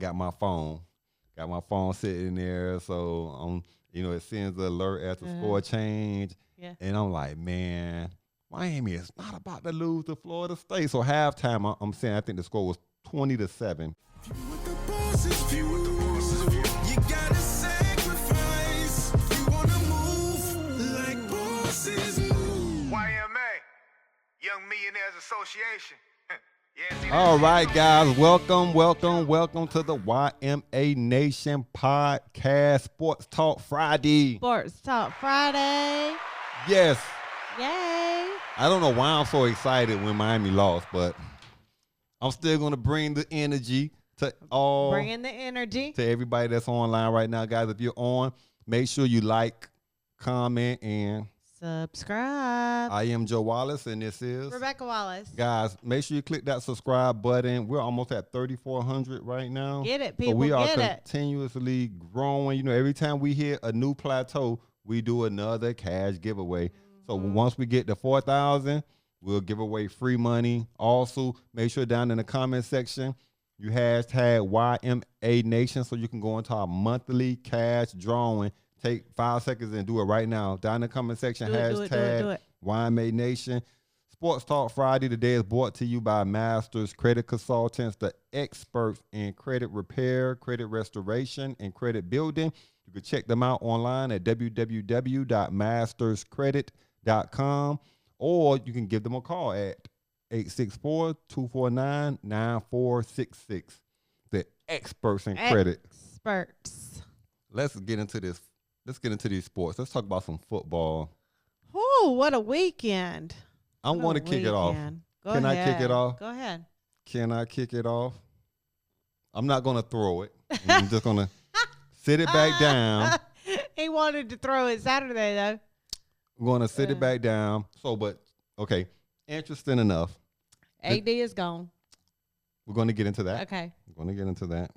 got my phone. Got my phone sitting there, so it sends the alert as the score change. Yeah. And I'm like, man, Miami is not about to lose to Florida State. So halftime, I'm saying I think the score was 20-7. You gotta sacrifice. You wanna move like bosses move. YMA, Young Millionaires Association. All right, guys, welcome to the YMA Nation podcast, Sports Talk Friday. Sports Talk Friday. Yes. Yay. I don't know why I'm so excited when Miami lost, but I'm still going to bring the energy to Bringing the energy. to everybody that's online right now. Guys, if you're on, make sure you like, comment, and subscribe. I am Joe Wallace, and this is Rebecca Wallace. Guys, make sure you click that subscribe button. We're almost at 3,400 right now. Get it, people. So we are get it. continuously growing. You know, every time we hit a new plateau, we do another cash giveaway. So once we get to 4,000, we'll give away free money. Also, make sure down in the comment section, you hashtag YMA Nation so you can go into our monthly cash drawing. Take 5 seconds and do it right now. Down in the comment section, hashtag YMA Nation. Sports Talk Friday today is brought to you by Masters Credit Consultants, the experts in credit repair, credit restoration, and credit building. You can check them out online at www.masterscredit.com, or you can give them a call at 864-249-9466. The experts in credit. Experts. Let's get into this. Let's get into these sports. Let's talk about some football. Oh, what a weekend. I'm going to kick it off. Go Can ahead. I kick it off? Go ahead. Can I kick it off? I'm not going to throw it. I'm just going to sit it back down. He wanted to throw it Saturday, though. I'm going to sit it back down. Okay. Interesting enough. AD is gone. We're going to get into that. Okay. We're going to get into that.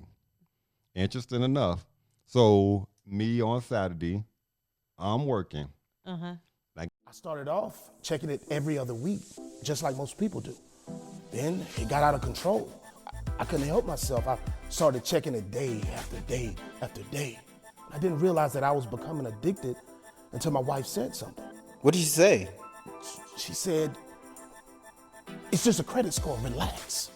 Interesting enough. So, me on Saturday, I'm working. Uh-huh. I started off checking it every other week, just like most people do. Then it got out of control. I couldn't help myself. I started checking it day after day after day. I didn't realize that I was becoming addicted until my wife said something. What did she say? She said, "It's just a credit score, relax."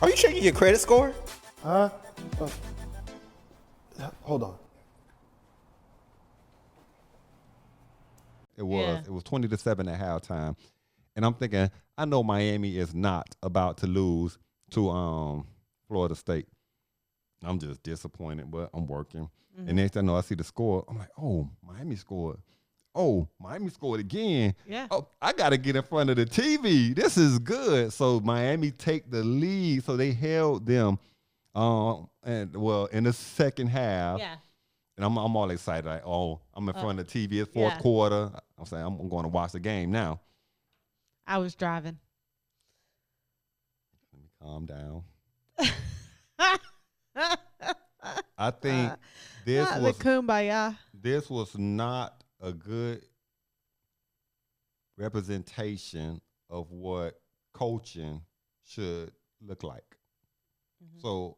Are you checking your credit score? Hold on. It was 20-7 at halftime. And I'm thinking, I know Miami is not about to lose to Florida State. I'm just disappointed, but I'm working. And next thing I know, I see the score. I'm like, oh, Miami scored. Oh, Miami scored again. Yeah. Oh, I got to get in front of the TV. This is good. So Miami take the lead. So they held them in the second half. Yeah. And I'm all excited. Like, oh, I'm in front of the TV. It's fourth quarter. I'm saying I'm going to watch the game now. I was driving. Let me calm down. I think this Not was the kumbaya. this was not a good representation of what coaching should look like. So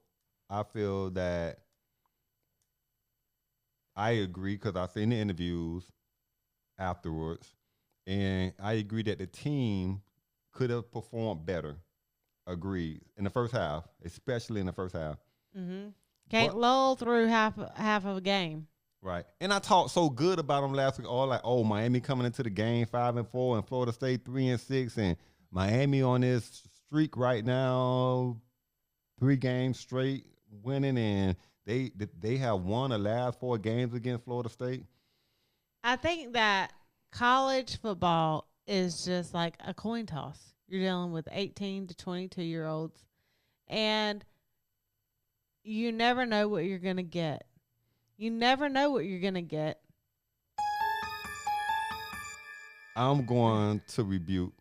I feel that I agree because I've seen the interviews afterwards, and I agree that the team could have performed better. Agreed. In the first half, especially in the first half. Can't lull through half of a game. Right. And I talked so good about them last week. All like, oh, Miami coming into the game 5-4 and Florida State 3-6, and Miami on this streak right now, 3 games straight winning, and they have won the last 4 games against Florida State. I think that college football is just like a coin toss. You're dealing with 18 to 22-year-olds, and you never know what you're going to get. You never know what you're going to get. I'm going to rebuke,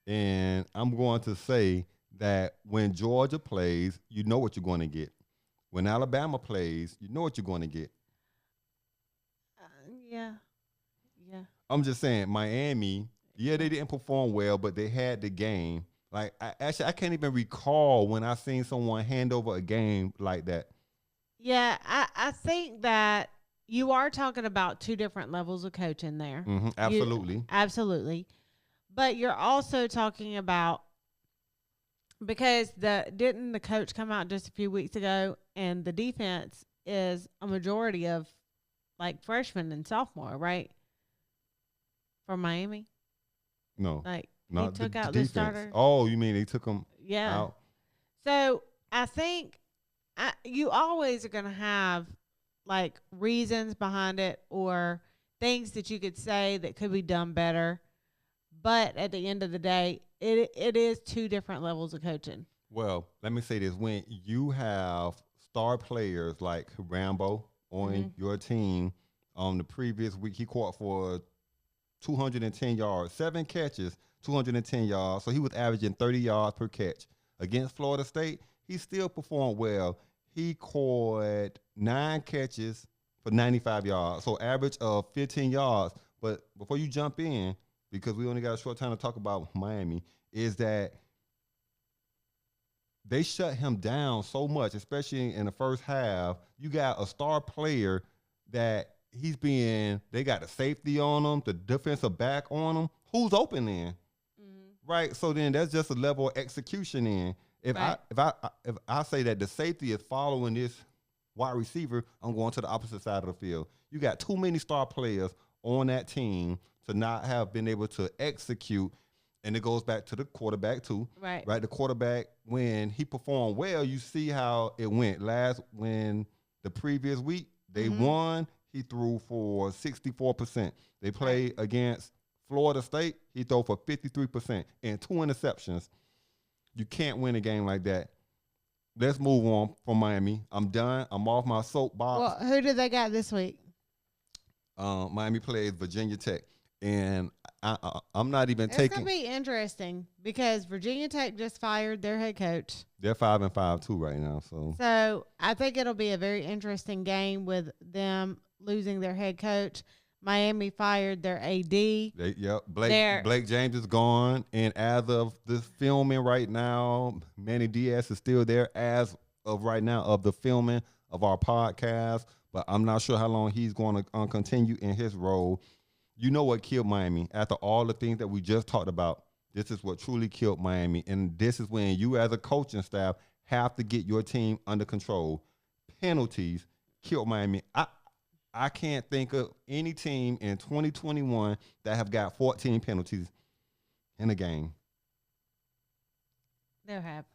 and I'm going to say that when Georgia plays, you know what you're going to get. When Alabama plays, you know what you're going to get. Yeah. I'm just saying, Miami, they didn't perform well, but they had the game. Like, I can't even recall when I seen someone hand over a game like that. Yeah, I think that you are talking about two different levels of coaching there. Absolutely. Absolutely. But you're also talking about, because didn't the coach come out just a few weeks ago, and the defense is a majority of like freshmen and sophomore, right? For Miami? No. Like, No, he took out the defense. starter. Oh, you mean they took them Yeah. out? So I think you always are going to have like reasons behind it or things that you could say that could be done better. But at the end of the day, it is two different levels of coaching. Well, let me say this. When you have star players like Rambo on your team, on the previous week, he caught for 210 yards, 7 catches, 210 yards. So he was averaging 30 yards per catch. Against Florida State, he still performed well. He caught 9 catches for 95 yards, so average of 15 yards. But before you jump in, because we only got a short time to talk about Miami, is that they shut him down so much, especially in the first half. You got a star player that they got a safety on him, the defensive back on him. Who's open then? Right? So then that's just a level of execution in. If I say that the safety is following this wide receiver, I'm going to the opposite side of the field. You got too many star players on that team to not have been able to execute. And it goes back to the quarterback too. Right. The quarterback, when he performed well, you see how it went. When the previous week they won, he threw for 64%. They played against Florida State, he threw for 53% and 2 interceptions. You can't win a game like that. Let's move on from Miami. I'm done. I'm off my soapbox. Well, who did they got this week? Miami plays Virginia Tech. And I'm not even taking. It's going to be interesting because Virginia Tech just fired their head coach. They're 5-5 too right now. So I think it'll be a very interesting game with them losing their head coach. Miami fired their AD. Blake James is gone. And as of this filming right now, Manny Diaz is still there as of right now of the filming of our podcast. But I'm not sure how long he's going to continue in his role. You know what killed Miami? After all the things that we just talked about, this is what truly killed Miami. And this is when you as a coaching staff have to get your team under control. Penalties killed Miami. I can't think of any team in 2021 that have got 14 penalties in a game. There have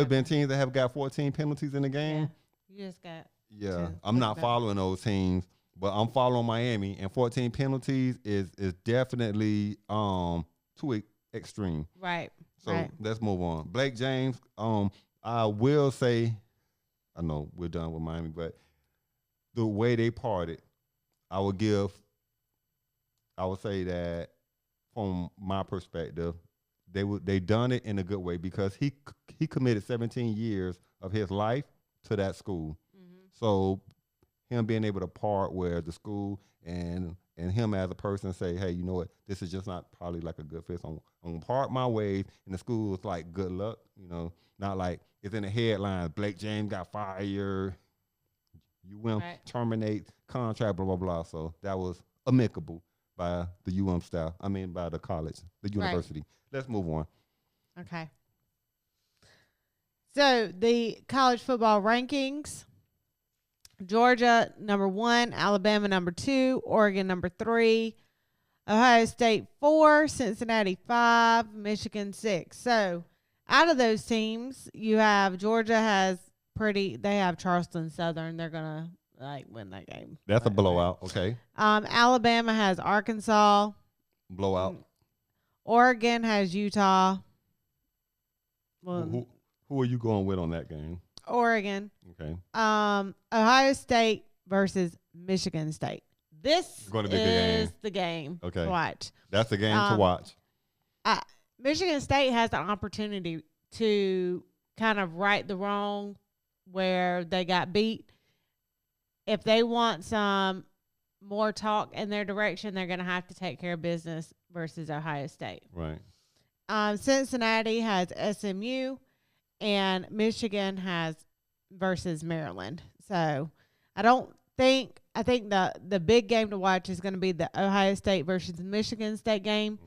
been teams that have got 14 penalties in a game. Yeah, you just got. Yeah, I'm not following those teams, but I'm following Miami, and 14 penalties is definitely too extreme. Right. So let's move on. Blake James, I will say, I know we're done with Miami, but the way they parted, I would say that from my perspective, they done it in a good way because he committed 17 years of his life to that school. So him being able to part where the school and him as a person say, hey, you know what, this is just not probably like a good fit. So I'm going to part my ways, and the school is like, good luck, not like it's in the headlines, Blake James got fired, terminate contract, blah, blah, blah. So that was amicable by the staff. By the college, the university. Right. Let's move on. Okay. So the college football rankings: Georgia number 1, Alabama number 2, Oregon number 3, Ohio State 4, Cincinnati 5, Michigan 6. So out of those teams, you have Georgia they have Charleston Southern. They're gonna win that game. That's a blowout. Okay. Alabama has Arkansas. Blowout. Oregon has Utah. Well, who are you going with on that game? Oregon. Okay. Ohio State versus Michigan State. This going to be the game to watch. That's the game to watch. Michigan State has an opportunity to kind of right the wrong where they got beat. If they want some more talk in their direction, they're going to have to take care of business versus Ohio State. Right. Cincinnati has SMU, and Michigan has versus Maryland. So I think the big game to watch is going to be the Ohio State versus Michigan State game.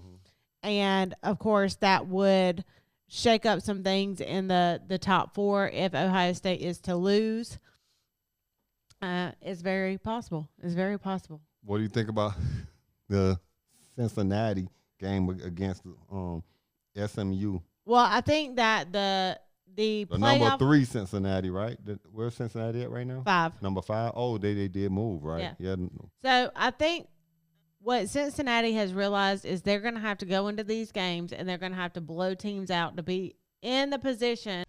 And of course that would shake up some things in the top 4 if Ohio State is to lose. It's very possible. It's very possible. What do you think about the Cincinnati game against SMU? Well, I think that the number 3 Cincinnati, right? Where's Cincinnati at right now? 5. Number 5. Oh, they did move, right? Yeah. So I think what Cincinnati has realized is they're going to have to go into these games and they're going to have to blow teams out to be in the position.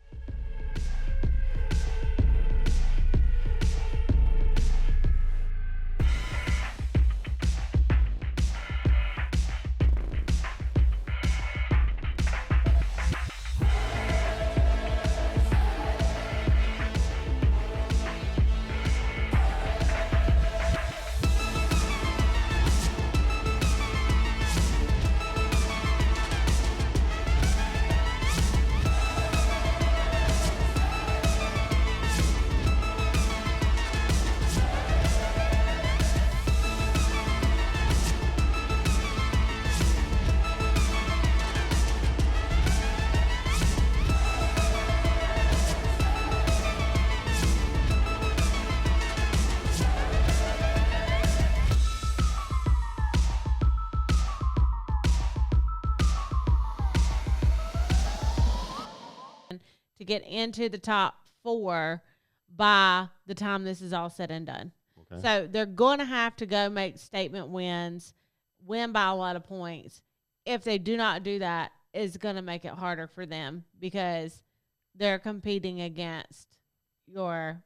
To get into the top 4 by the time this is all said and done. Okay. So they're going to have to go make statement wins, win by a lot of points. If they do not do that, it's going to make it harder for them because they're competing against your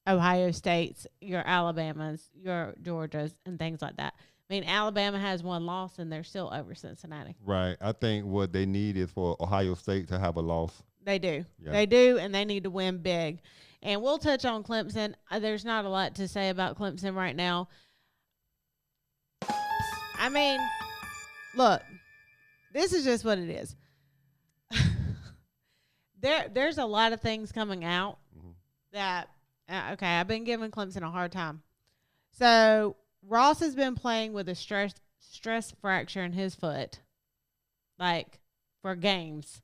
Ohio States, your Alabamas, your Georgias, and things like that. I mean, Alabama has 1 loss, and they're still over Cincinnati. Right. I think what they need is for Ohio State to have a loss. They do. Yeah. They do, and they need to win big. And we'll touch on Clemson. There's not a lot to say about Clemson right now. I mean, look, this is just what it is. There's a lot of things coming out that, okay, I've been giving Clemson a hard time. So Ross has been playing with a stress fracture in his foot, like for games.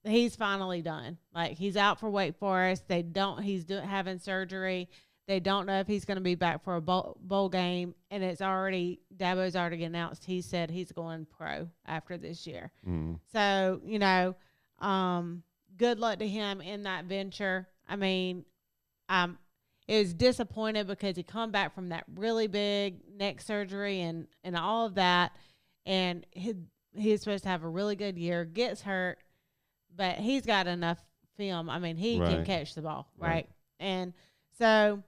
He's finally done. Like he's out for Wake Forest. He's having surgery. They don't know if he's going to be back for a bowl game, and Dabo's already announced. He said he's going pro after this year. So good luck to him in that venture. I mean, it was disappointed because he come back from that really big neck surgery and all of that. And he's supposed to have a really good year, gets hurt, but he's got enough film. I mean, he can catch the ball, right? And so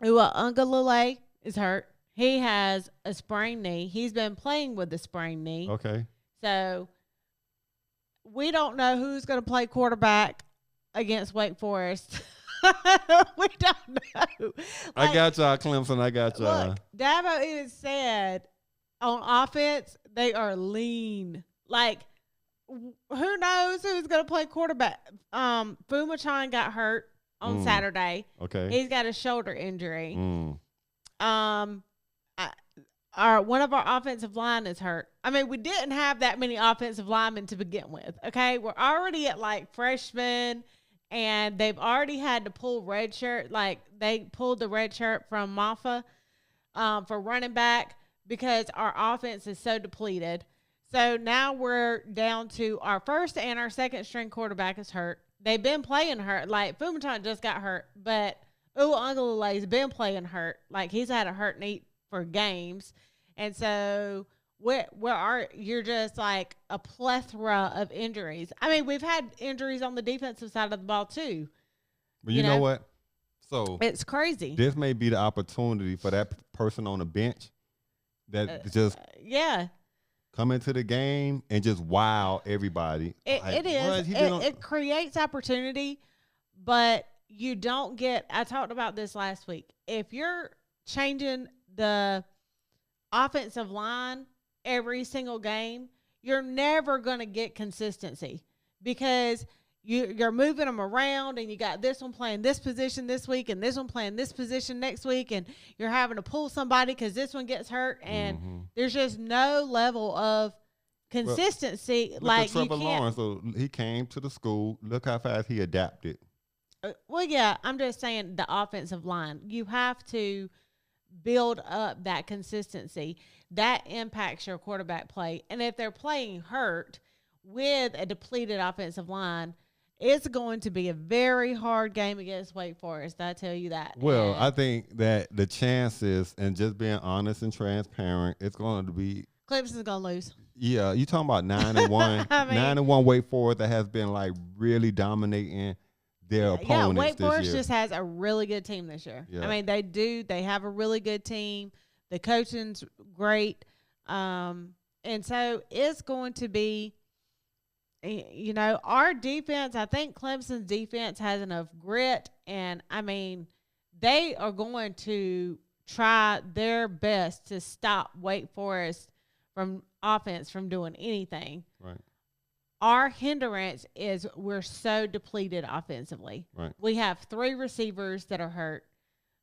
Ungalule is hurt. He has a sprained knee. He's been playing with the sprained knee. Okay. So we don't know who's going to play quarterback against Wake Forest. We don't know. I got y'all, Clemson. I got y'all. Look, Dabo even said on offense, they are lean. Like, who knows who's going to play quarterback? Fumachan got hurt on Saturday. Okay. He's got a shoulder injury. One of our offensive line is hurt. I mean, we didn't have that many offensive linemen to begin with. Okay. We're already at like freshmen. And they've already had to pull red shirt. Like, they pulled the red shirt from Maffa for running back because our offense is so depleted. So now we're down to our first and our second string quarterback is hurt. They've been playing hurt. Like, Fumachan just got hurt. But Ungalule's been playing hurt. Like, he's had a hurt knee for games. And so you're just like a plethora of injuries. I mean, we've had injuries on the defensive side of the ball too. But you know what? So it's crazy. This may be the opportunity for that person on the bench that just come into the game and just wow everybody. It is. It creates opportunity, but you don't get. I talked about this last week. If you're changing the offensive line every single game, you're never going to get consistency because you're moving them around and you got this one playing this position this week and this one playing this position next week, and you're having to pull somebody because this one gets hurt, and there's just no level of consistency. Look like at Trevor you can't. Lawrence. So he came to the school. Look how fast he adapted. Well, yeah, I'm just saying the offensive line. You have to build up that consistency. That impacts your quarterback play. And if they're playing hurt with a depleted offensive line, it's going to be a very hard game against Wake Forest. I tell you that. Well, I think that the chances, and just being honest and transparent, it's going to be Clemson's going to lose. Yeah, you talking about 9-1, I mean, 9-1 Wake Forest that has been like really dominating their opponents Yeah, Wake this Forest year. just has a really good team this year. Yeah. I mean, they do. They have a really good team. The coaching's great. And so it's going to be, you know, our defense, I think Clemson's defense has enough grit. And, I mean, they are going to try their best to stop Wake Forest from offense from doing anything. Right. Our hindrance is we're so depleted offensively. Right. We have 3 receivers that are hurt,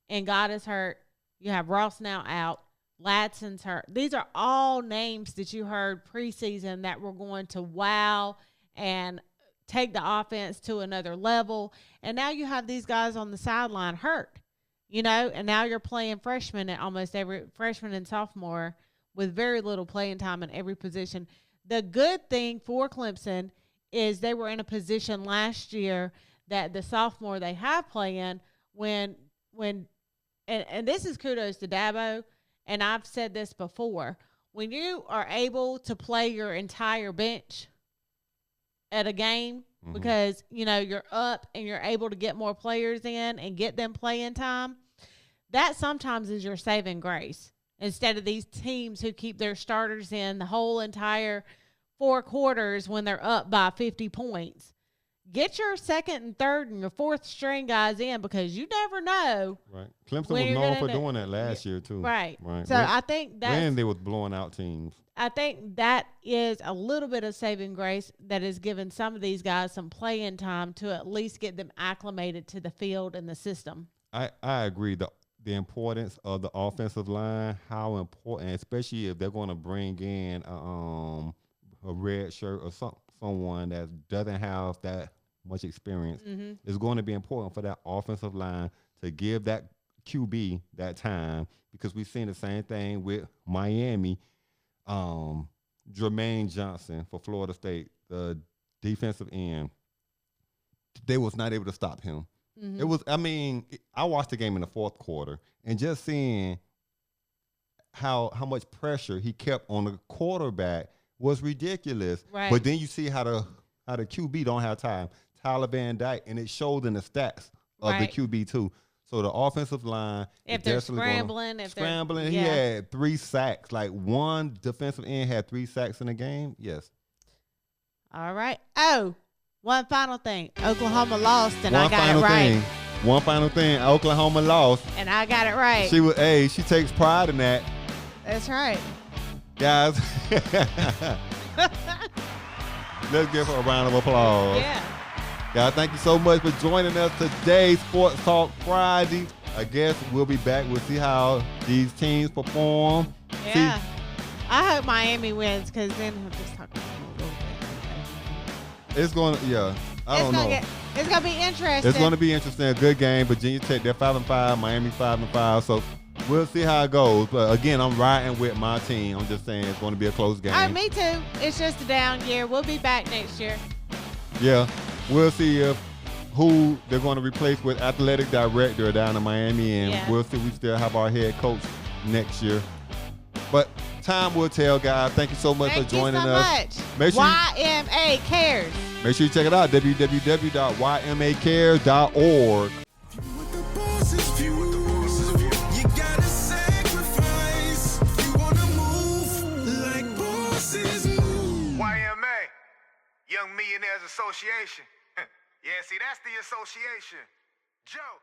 and God is hurt. You have Ross now out. Ladson's hurt. These are all names that you heard preseason that were going to wow and take the offense to another level. And now you have these guys on the sideline hurt, you know, and now you're playing freshmen at almost every freshman and sophomore with very little playing time in every position. The good thing for Clemson is they were in a position last year that the sophomore they have playing when and this is kudos to Dabo, and I've said this before, when you are able to play your entire bench at a game because, you know, you're up and you're able to get more players in and get them playing time, that sometimes is your saving grace. Instead of these teams who keep their starters in the whole entire 4 quarters when they're up by 50 points. Get your second and third and your fourth string guys in because you never know. Right. Clemson when was you're known gonna for doing that last year too. Right. Right. So I think that's when they was blowing out teams. I think that is a little bit of saving grace that has given some of these guys some playing time to at least get them acclimated to the field and the system. I agree. The importance of the offensive line, how important, especially if they're going to bring in a red shirt or someone that doesn't have that much experience, is going to be important for that offensive line to give that QB that time, because we've seen the same thing with Miami. Jermaine Johnson for Florida State, the defensive end, they was not able to stop him. It was, I mean, I watched the game in the 4th quarter and just seeing how much pressure he kept on the quarterback was ridiculous. Right. But then you see how the QB don't have time. Tyler Van Dyke, and it showed in the stats of the QB too. So the offensive line, If they're scrambling, he had 3 sacks. Like one defensive end had 3 sacks in the game. Yes. All right. Oh, one final thing. Oklahoma lost, and I got it right. One final thing. Oklahoma lost. And I got it right. She takes pride in that. That's right. Guys, let's give her a round of applause. Yeah. Guys, thank you so much for joining us today, Sports Talk Friday. I guess we'll be back. We'll see how these teams perform. Yeah. I hope Miami wins because then he'll just talk about it a little bit. It's going to, I don't know. It's going to be interesting. It's going to be interesting. A good game. Virginia Tech, they're 5-5. Miami 5-5. So we'll see how it goes. But again, I'm riding with my team. I'm just saying it's going to be a close game. Me too. It's just a down year. We'll be back next year. Yeah. We'll see who they're going to replace with athletic director down in Miami. And we'll see if we still have our head coach next year. But time will tell, guys. Thank you so much for joining us. Thank you so much. YMA Cares. Make sure you check it out, www.ymacares.org. With the boss's view, you gotta sacrifice. You wanna move like bosses move. YMA, Young Millionaires Association. Yeah, see, that's the association. Joe.